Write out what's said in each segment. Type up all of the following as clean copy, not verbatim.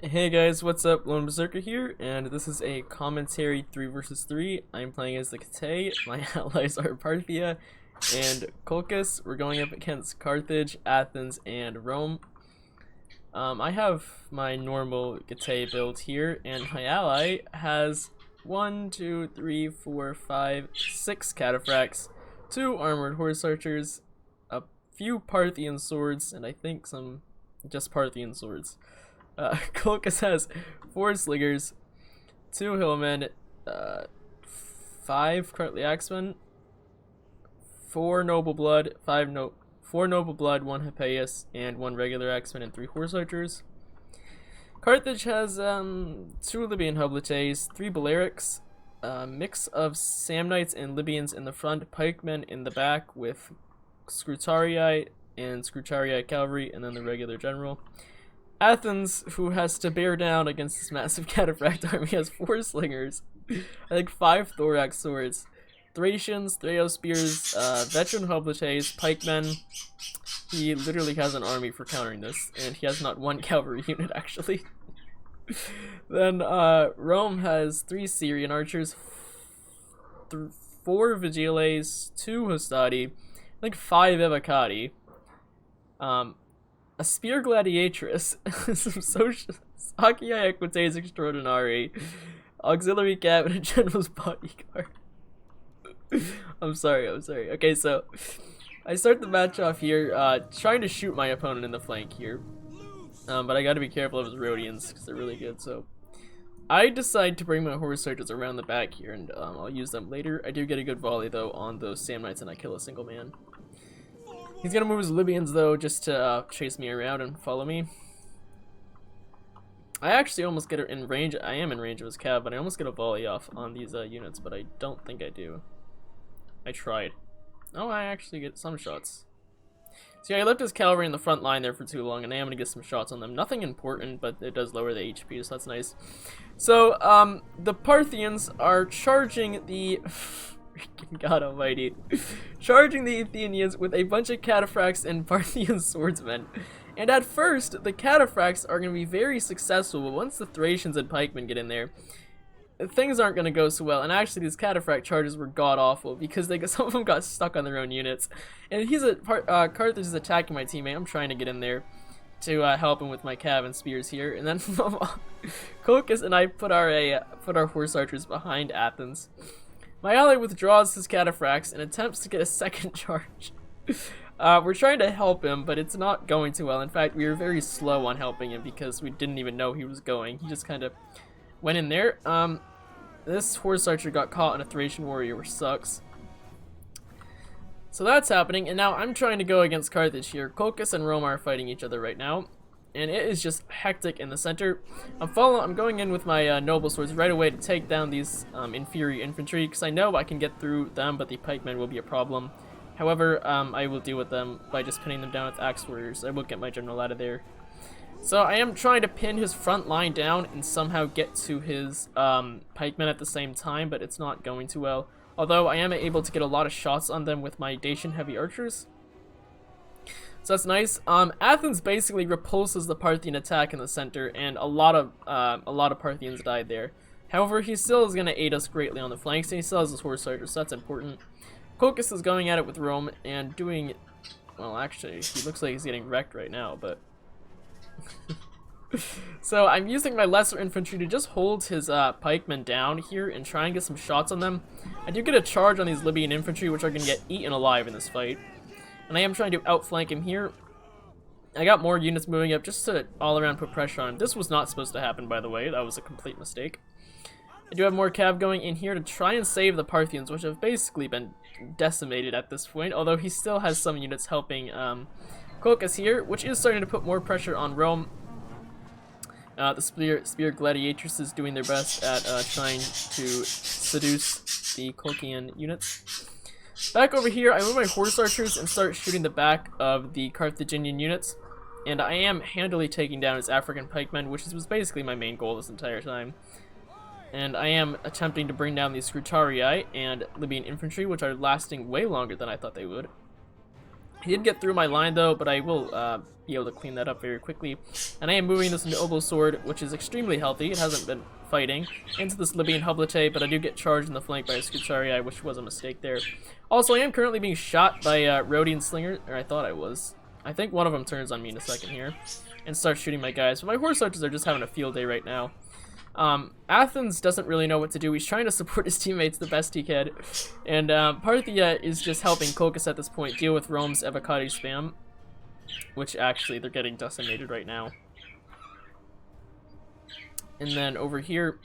Hey guys, what's up? Lone Berserker here, and this is a commentary 3 versus 3. I'm playing as the Kate, my allies are Parthia and Colchis. We're going up against Carthage, Athens, and Rome. I have my normal Kate build here, and my ally has 1, 2, 3, 4, 5, 6 cataphracts, 2 armored horse archers, a few Parthian swords, and I think some just Parthian swords. Colchis has 4 slingers, 2 hillmen, 5 Cartly axemen, 4 noble blood, 4 noble blood, 1 Hippeus, and 1 regular axeman, and 3 horse archers. Carthage has 2 Libyan hoplites, 3 Balearics, a mix of Samnites and Libyans in the front, pikemen in the back with Scrutarii and Scrutarii cavalry, and then the regular general. Athens, who has to bear down against this massive cataphract army, has 4 slingers, I think 5 thorax swords, Thracians, Threo spears, veteran hoplites, pikemen. He literally has an army for countering this, and he has not 1 cavalry unit actually. Then Rome has 3 Syrian archers, 4 Vigiles, 2 Hostati, I think 5 Evocati, a spear gladiatrix, some social Saciae Equites Extraordinari, auxiliary cab, and a general's bodyguard. I'm sorry. Okay, so I start the match off here, trying to shoot my opponent in the flank here. But I gotta be careful of his Rhodians, because they're really good, so I decide to bring my horse archers around the back here, and I'll use them later. I do get a good volley, though, on those Samnites, and I kill a single man. He's gonna move his Libyans, though, just to chase me around and follow me. I actually almost get in range. I am in range of his cab, but I almost get a volley off on these units, but I don't think I do. I tried. Oh, I actually get some shots. So yeah, I left his cavalry in the front line there for too long, and I am gonna get some shots on them. Nothing important, but it does lower the HP, so that's nice. So, the Parthians are charging the... God almighty. Charging the Athenians with a bunch of cataphracts and Parthian swordsmen. And at first, the cataphracts are going to be very successful, but once the Thracians and pikemen get in there, things aren't going to go so well. And actually, these cataphract charges were god-awful, because some of them got stuck on their own units. And Carthage is attacking my teammate. I'm trying to get in there to help him with my cav and spears here. And then Colchis and I put our horse archers behind Athens. My ally withdraws his cataphracts and attempts to get a second charge. We're trying to help him, but it's not going too well. In fact, we were very slow on helping him because we didn't even know he was going. He just kind of went in there. This horse archer got caught on a Thracian warrior, which sucks. So that's happening, and now I'm trying to go against Carthage here. Colchis and Rome are fighting each other right now, and it is just hectic in the center. I'm going in with my noble swords right away to take down these inferior infantry, because I know I can get through them, but the pikemen will be a problem. However, I will deal with them by just pinning them down with axe warriors. I will get my general out of there. So I am trying to pin his front line down and somehow get to his pikemen at the same time, but it's not going too well. Although I am able to get a lot of shots on them with my Dacian heavy archers. So that's nice. Athens basically repulses the Parthian attack in the center, and a lot of Parthians died there. However, he still is going to aid us greatly on the flanks, and he still has his horse archers, so that's important. Colchis is going at it with Rome and doing, well, actually, he looks like he's getting wrecked right now, but so I'm using my lesser infantry to just hold his pikemen down here and try and get some shots on them. I do get a charge on these Libyan infantry, which are going to get eaten alive in this fight. And I am trying to outflank him here. I got more units moving up just to all around put pressure on him. This was not supposed to happen, by the way. That was a complete mistake. I do have more cav going in here to try and save the Parthians, which have basically been decimated at this point, although he still has some units helping Colchis here, which is starting to put more pressure on Rome. The spear gladiatrix is doing their best at trying to seduce the Colchian units. Back over here, I move my horse archers and start shooting the back of the Carthaginian units, and I am handily taking down his African pikemen, which was basically my main goal this entire time. And I am attempting to bring down the Scrutarii and Libyan infantry, which are lasting way longer than I thought they would. He did get through my line though, but I will be able to clean that up very quickly. And I am moving this Noble Sword, which is extremely healthy. It hasn't been fighting, into this Libyan Hoplite, but I do get charged in the flank by a Scutarii, which was a mistake there. Also, I am currently being shot by Rhodian Slinger, or I thought I was. I think one of them turns on me in a second here and starts shooting my guys. But my horse archers are just having a field day right now. Athens doesn't really know what to do. He's trying to support his teammates the best he can. And Parthia is just helping Colchis at this point deal with Rome's Evocati spam. Which actually, they're getting decimated right now. And then over here,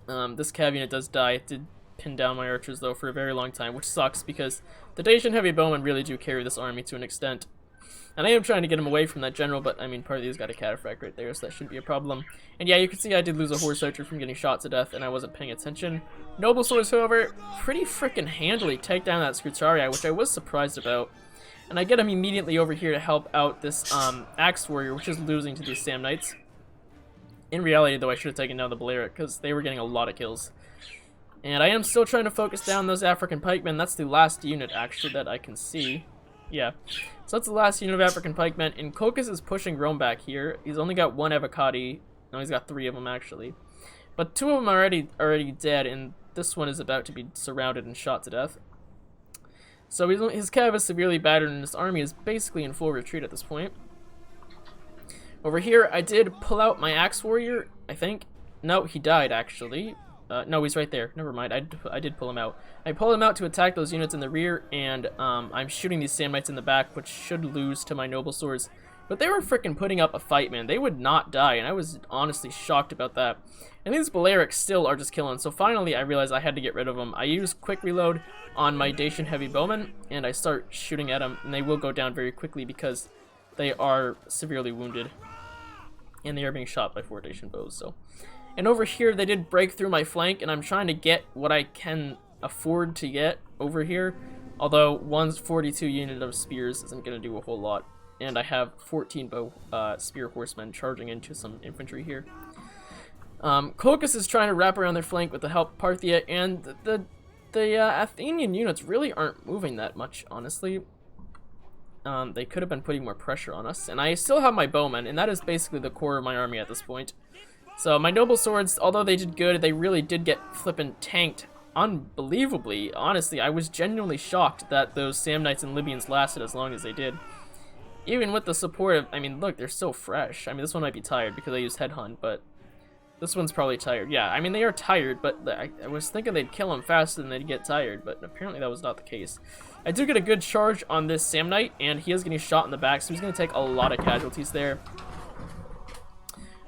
this cav unit does die. It did pin down my archers though for a very long time, which sucks because the Dacian heavy bowmen really do carry this army to an extent. And I am trying to get him away from that general, but I mean, Parthia's got a cataphract right there, so that shouldn't be a problem. And yeah, you can see I did lose a horse archer from getting shot to death, and I wasn't paying attention. Noble Swords, however, pretty freaking handily take down that Scutarii, which I was surprised about. And I get him immediately over here to help out this Axe Warrior, which is losing to these Samnites. In reality, though, I should have taken down the Balearic, because they were getting a lot of kills. And I am still trying to focus down those African pikemen. That's the last unit, actually, that I can see. Yeah. So that's the last unit of African pikemen, and Colchis is pushing Rome back here. He's only got one Evocati. No, he's got 3 of them, actually. But 2 of them are already dead, and this one is about to be surrounded and shot to death. So his cav is severely battered, and his army is basically in full retreat at this point. Over here, I did pull out my Axe Warrior, I think. No, he died, actually. No, he's right there. Never mind. I did pull him out. I pulled him out to attack those units in the rear, and I'm shooting these Samnites in the back, which should lose to my Noble Swords. But they were freaking putting up a fight, man. They would not die, and I was honestly shocked about that. And these Balearics still are just killing. So finally, I realized I had to get rid of them. I use quick reload on my Dacian heavy bowmen, and I start shooting at them, and they will go down very quickly because they are severely wounded. And they are being shot by 4 Dacian bows, so... And over here, they did break through my flank, and I'm trying to get what I can afford to get over here. Although, one's 42 unit of spears isn't going to do a whole lot. And I have 14 spear horsemen charging into some infantry here. Colchis is trying to wrap around their flank with the help of Parthia, and the Athenian units really aren't moving that much, honestly. They could have been putting more pressure on us. And I still have my bowmen, and that is basically the core of my army at this point. So my Noble Swords, although they did good, they really did get flippin' tanked unbelievably. Honestly, I was genuinely shocked that those Samnites and Libyans lasted as long as they did. Even with the support of, I mean, look, they're so fresh. I mean, this one might be tired because I used Headhunt, but this one's probably tired. Yeah, I mean, they are tired, but I was thinking they'd kill them faster than they'd get tired, but apparently that was not the case. I do get a good charge on this Samnite, and he is getting shot in the back, so he's going to take a lot of casualties there.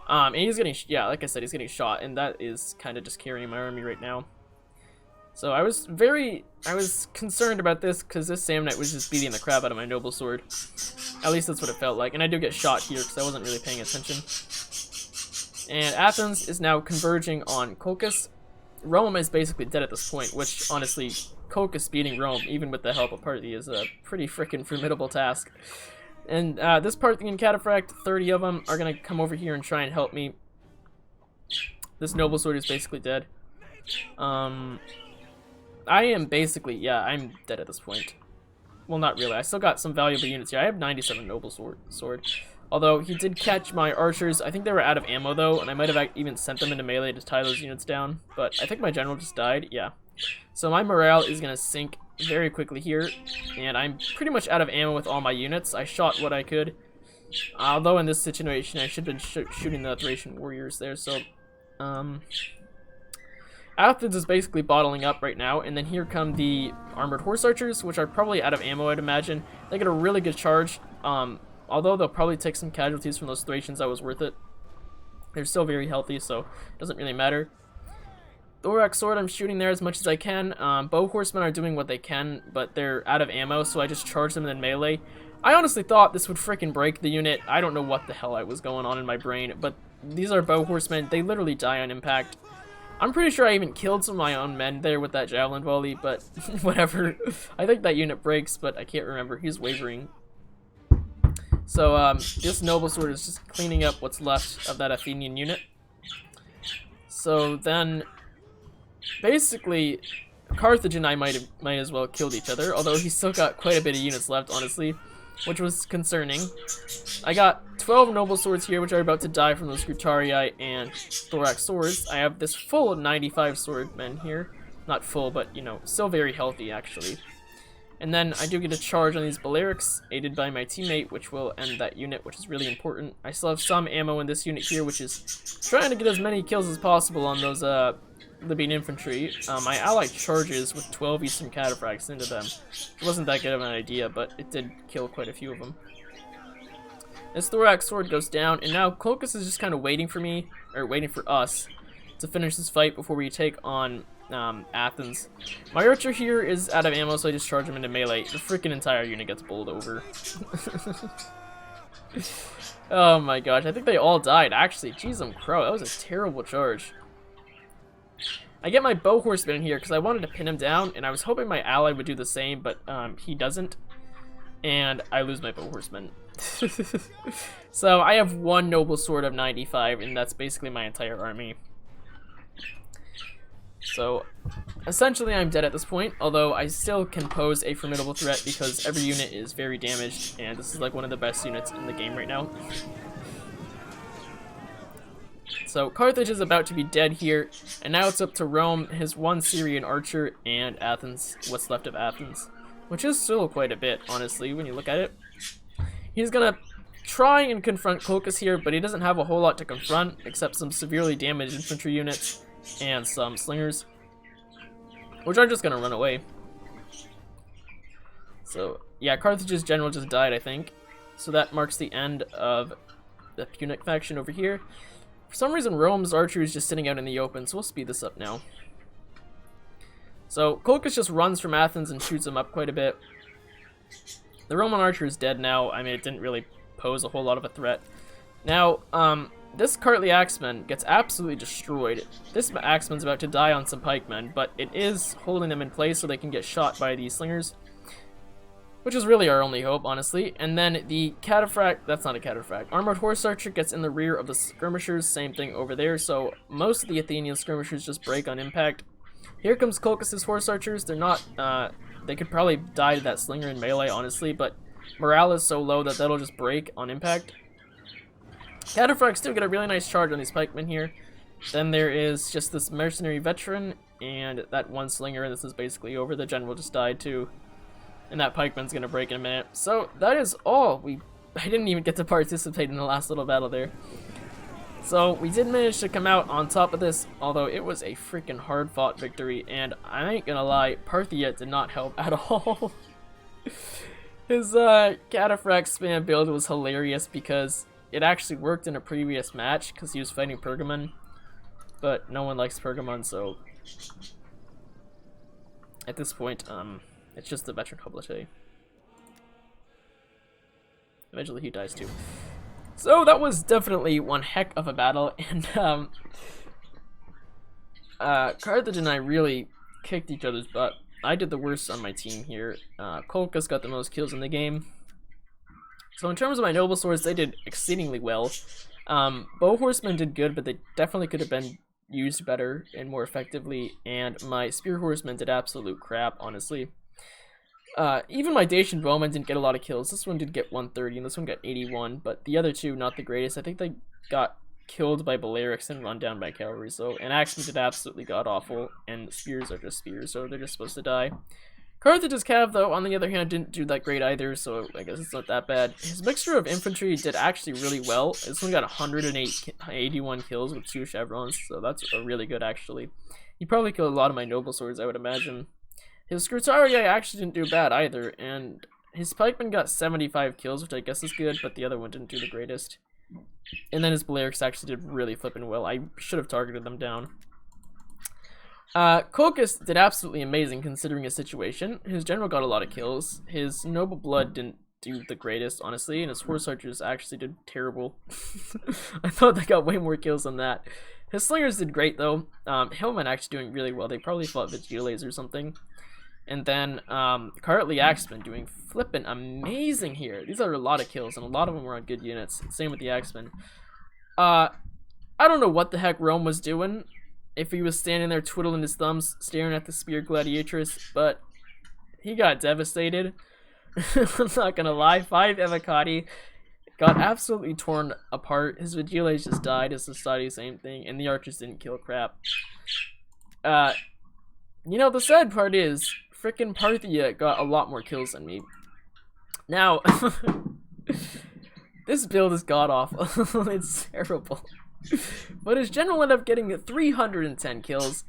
And he's getting, yeah, like I said, he's getting shot, and that is kind of just carrying my army right now. So I was concerned about this, because this Samnite was just beating the crap out of my Noble Sword. At least that's what it felt like, and I do get shot here, because I wasn't really paying attention. And Athens is now converging on Colchis. Rome is basically dead at this point, which, honestly, Colchis beating Rome, even with the help of Parthia, is a pretty freaking formidable task. And this Parthian cataphract, 30 of them, are going to come over here and try and help me. This Noble Sword is basically dead. I am basically, yeah, I'm dead at this point. Well, not really. I still got some valuable units here. I have 97 Noble Sword. Although, he did catch my archers. I think they were out of ammo, though, and I might have even sent them into melee to tie those units down. But I think my general just died. Yeah. So my morale is going to sink very quickly here, and I'm pretty much out of ammo with all my units. I shot what I could, although in this situation I should have been shooting the Thracian warriors there. So Athens is basically bottling up right now, and then here come the armored horse archers, which are probably out of ammo, I'd imagine. They get a really good charge, although they'll probably take some casualties from those Thracians. That was worth it. They're still very healthy, so it doesn't really matter. Thorax Sword, I'm shooting there as much as I can. Bow Horsemen are doing what they can, but they're out of ammo, so I just charge them in melee. I honestly thought this would freaking break the unit. I don't know what the hell I was going on in my brain, but these are Bow Horsemen. They literally die on impact. I'm pretty sure I even killed some of my own men there with that Javelin volley, but whatever. I think that unit breaks, but I can't remember. He's wavering. So this Noble Sword is just cleaning up what's left of that Athenian unit. So then... basically, Carthage and I might as well killed each other, although he still got quite a bit of units left, honestly, which was concerning. I got 12 noble swords here, which are about to die from those Scrutarii and thorax swords. I have this full 95 swordmen here. Not full, but, you know, still very healthy, actually. And then I do get a charge on these Balearics, aided by my teammate, which will end that unit, which is really important. I still have some ammo in this unit here, which is trying to get as many kills as possible on those Libyan infantry. My ally charges with 12 Eastern Cataphracts into them. It wasn't that good of an idea, but it did kill quite a few of them. This thorax sword goes down, and now Colchis is just kind of waiting for me, or waiting for us, to finish this fight before we take on Athens. My archer here is out of ammo, so I just charge him into melee. The freaking entire unit gets bowled over. Oh my gosh, I think they all died, actually. Jeez, I'm crow. That was a terrible charge. I get my bow horseman in here because I wanted to pin him down, and I was hoping my ally would do the same, but he doesn't. And I lose my bow horseman. So I have one noble sword of 95, and that's basically my entire army. So, essentially I'm dead at this point, although I still can pose a formidable threat because every unit is very damaged, and this is like one of the best units in the game right now. So, Carthage is about to be dead here, and now it's up to Rome, his one Syrian archer, and Athens, what's left of Athens. Which is still quite a bit, honestly, when you look at it. He's gonna try and confront Colchis here, but he doesn't have a whole lot to confront, except some severely damaged infantry units and some slingers, which are just gonna run away. So yeah, Carthage's general just died, I think. So that marks the end of the Punic faction over here. For some reason, Rome's archer is just sitting out in the open, so we'll speed this up now. So Colchis just runs from Athens and shoots him up quite a bit. The Roman archer is dead now. I mean, it didn't really pose a whole lot of a threat. Now, this Kartli Axeman gets absolutely destroyed. This Axeman's about to die on some pikemen, but it is holding them in place so they can get shot by these slingers, which is really our only hope, honestly. And then the cataphract, that's not a cataphract, armored horse archer gets in the rear of the skirmishers, same thing over there, so most of the Athenian skirmishers just break on impact. Here comes Colchis' horse archers. They're not, they could probably die to that slinger in melee, honestly, but morale is so low that that'll just break on impact. Cataphracts still get a really nice charge on these pikemen here. Then there is just this mercenary veteran and that one slinger, and this is basically over. The general just died too. And that pikeman's gonna break in a minute. So that is all. I didn't even get to participate in the last little battle there. So we did manage to come out on top of this, although it was a freaking hard fought victory, and I ain't gonna lie, Parthia did not help at all. His cataphract spam build was hilarious because it actually worked in a previous match because he was fighting Pergamon, but no one likes Pergamon, so at this point, it's just the veteran Hoplite. Eventually he dies too. So that was definitely one heck of a battle, and Carthage and I really kicked each other's butt. I did the worst on my team here. Colchis got the most kills in the game. So in terms of my noble swords, they did exceedingly well. Bow horsemen did good, but they definitely could have been used better and more effectively, and my spear horsemen did absolute crap, honestly. Even my Dacian bowmen didn't get a lot of kills. This one did get 130, and this one got 81, but the other two, not the greatest. I think they got killed by Balearics and run down by cavalry, so, and Axemen did absolutely god-awful, and spears are just spears, so they're just supposed to die. Carthage's cav, though, on the other hand, didn't do that great either, so I guess it's not that bad. His mixture of infantry did actually really well. This one got 181 kills with 2 chevrons, so that's really good, actually. He probably killed a lot of my noble swords, I would imagine. His Scrutarii actually didn't do bad either, and his pikeman got 75 kills, which I guess is good, but the other one didn't do the greatest. And then his Balearics actually did really flippin' well. I should have targeted them down. Colchis did absolutely amazing considering his situation. His general got a lot of kills. His noble blood didn't do the greatest, honestly, and his horse archers actually did terrible. I thought they got way more kills than that. His slingers did great, though. Hillmen actually doing really well. They probably fought Vigiles or something. And then Kartli Axeman doing flippin' amazing here. These are a lot of kills, and a lot of them were on good units. Same with the Axeman. I don't know what the heck Rome was doing. if he was standing there twiddling his thumbs, staring at the spear gladiatrix, but he got devastated. I'm not gonna lie, 5 Evocati got absolutely torn apart. His Vigiles just died, his Society same thing, and the archers didn't kill crap. You know, the sad part is, frickin' Parthia got a lot more kills than me. Now, this build is god-awful. It's terrible. But his general ended up getting 310 kills.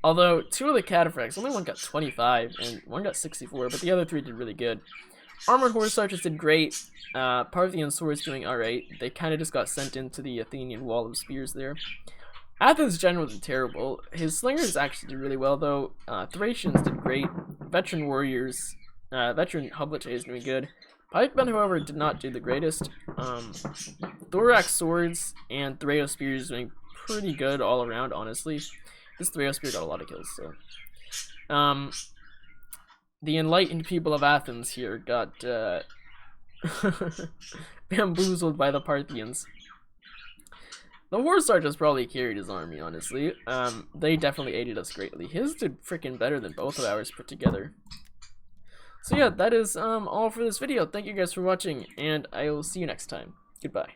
Although, 2 of the Cataphracts, only one got 25, and one got 64, but the other 3 did really good. Armored Horse Archers did great. Parthian Swords doing alright. They kind of just got sent into the Athenian wall of spears there. Athens' general did terrible. His slingers actually did really well, though. Thracians did great. Veteran warriors, veteran Hubliche is doing good. Pikemen, however, did not do the greatest. Thorax swords and Threo spears doing pretty good all around, honestly. This Threo spear got a lot of kills, so. The enlightened people of Athens here got bamboozled by the Parthians. The Horse Archers probably carried his army, honestly. They definitely aided us greatly. His did freaking better than both of ours put together. So yeah, that is all for this video. Thank you guys for watching, and I will see you next time. Goodbye.